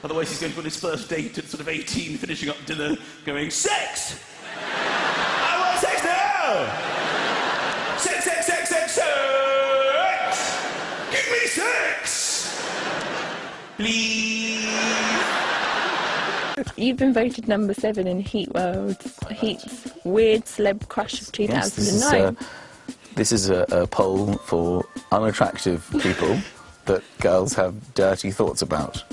Otherwise he's going to go on his first date at sort of 18, finishing up dinner, going, sex! I want sex now! Sex, sex, sex, sex, sex! Give me sex! Please! You've been voted number 7 in Heat's Weird Celeb Crush of 2009. Yes, this is a poll for unattractive people that girls have dirty thoughts about.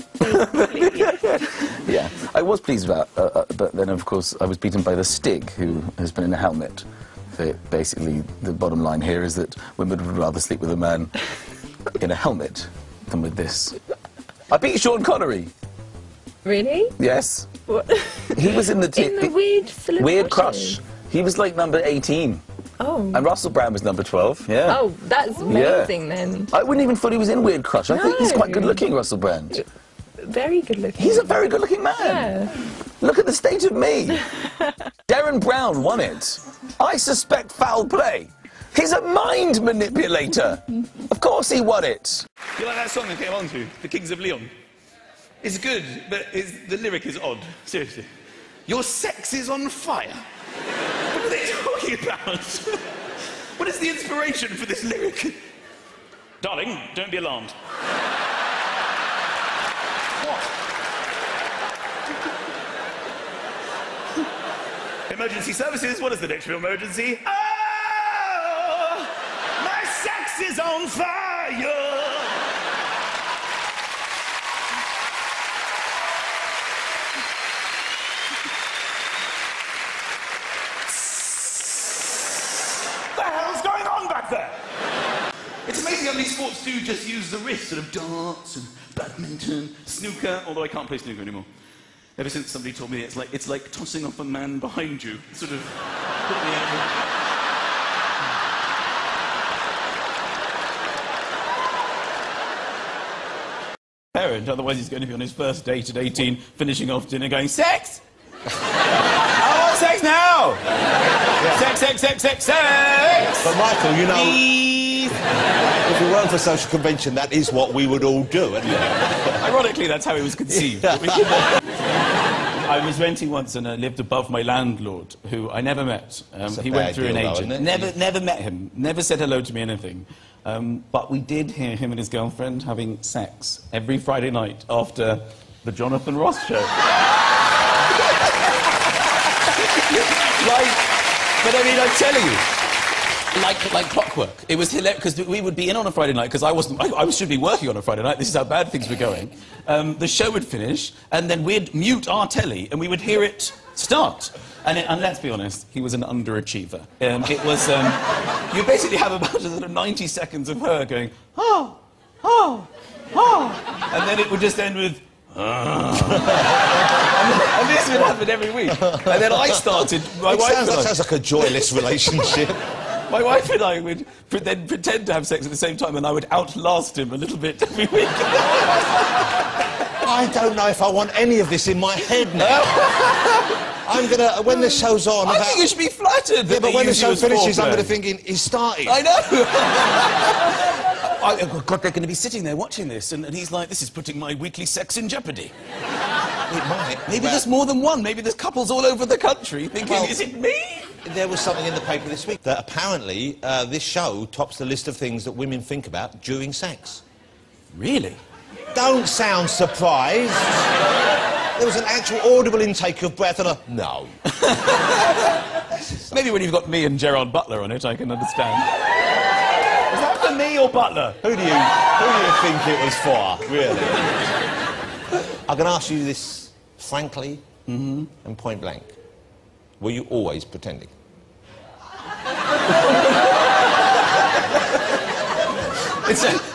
Yeah, I was pleased about, but then of course I was beaten by the Stig, who has been in a helmet. Basically, the bottom line here is that women would rather sleep with a man in a helmet than with this. I beat Sean Connery. Really? Yes. What? He was in the Weird Crush. He was like number 18. Oh. And Russell Brand was number 12. Yeah. Oh, that's amazing then. I wouldn't even thought he was in Weird Crush. I think he's quite good looking, Russell Brand. Very good looking. He's a very good looking man. Yeah. Look at the state of me. Darren Brown won it. I suspect foul play. He's a mind manipulator. Of course he won it. You like that song I came on to, The Kings of Leon? It's good, but the lyric is odd. Seriously. Your sex is on fire. What are they talking about? What is the inspiration for this lyric? Darling, don't be alarmed. What? Emergency services, what is the next emergency? Oh! My sex is on fire! There. It's amazing how many sports do just use the wrist, sort of darts and badminton, snooker, although I can't play snooker anymore. Ever since somebody told me it's like tossing off a man behind you, sort of put me over. Parent, otherwise he's going to be on his first date at 18, finishing off dinner going, sex! I want sex now! Yeah. Sex, sex, sex, sex, sex! But Michael, you know, please. If it weren't for social convention, that is what we would all do, isn't it? Ironically, that's how it was conceived. I was renting once and I lived above my landlord, who I never met. He went through an agent. Never met him. Never said hello to me, anything. But we did hear him and his girlfriend having sex every Friday night after the Jonathan Ross show. But I mean, I'm telling you, like clockwork. It was hilarious, because we would be in on a Friday night, because I should be working on a Friday night, this is how bad things were going. The show would finish, and then we'd mute our telly, and we would hear it start. And let's be honest, he was an underachiever. It was, you basically have about sort of 90 seconds of her going, oh, oh, oh, and then it would just end with, and this would happen every week. And then I started... That sounds like a joyless relationship. My wife and I would then pretend to have sex at the same time, and I would outlast him a little bit every week. I don't know if I want any of this in my head now. I'm gonna... When the show's on... I think you should be flattered. Yeah, but when the show finishes, I'm gonna thinking, he's starting. I know. Oh, God, they're going to be sitting there watching this, and he's like, this is putting my weekly sex in jeopardy. It might. Maybe there's more than one. Maybe there's couples all over the country thinking, is it me? There was something in the paper this week that apparently this show tops the list of things that women think about during sex. Really? Don't sound surprised. There was an actual audible intake of breath and a no. Maybe when you've got me and Gerard Butler on it, I can understand. Was that for me or Butler? Who do you think it was for, really? I can ask you this frankly and point blank. Were you always pretending?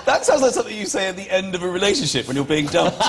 That sounds like something you say at the end of a relationship when you're being dumped.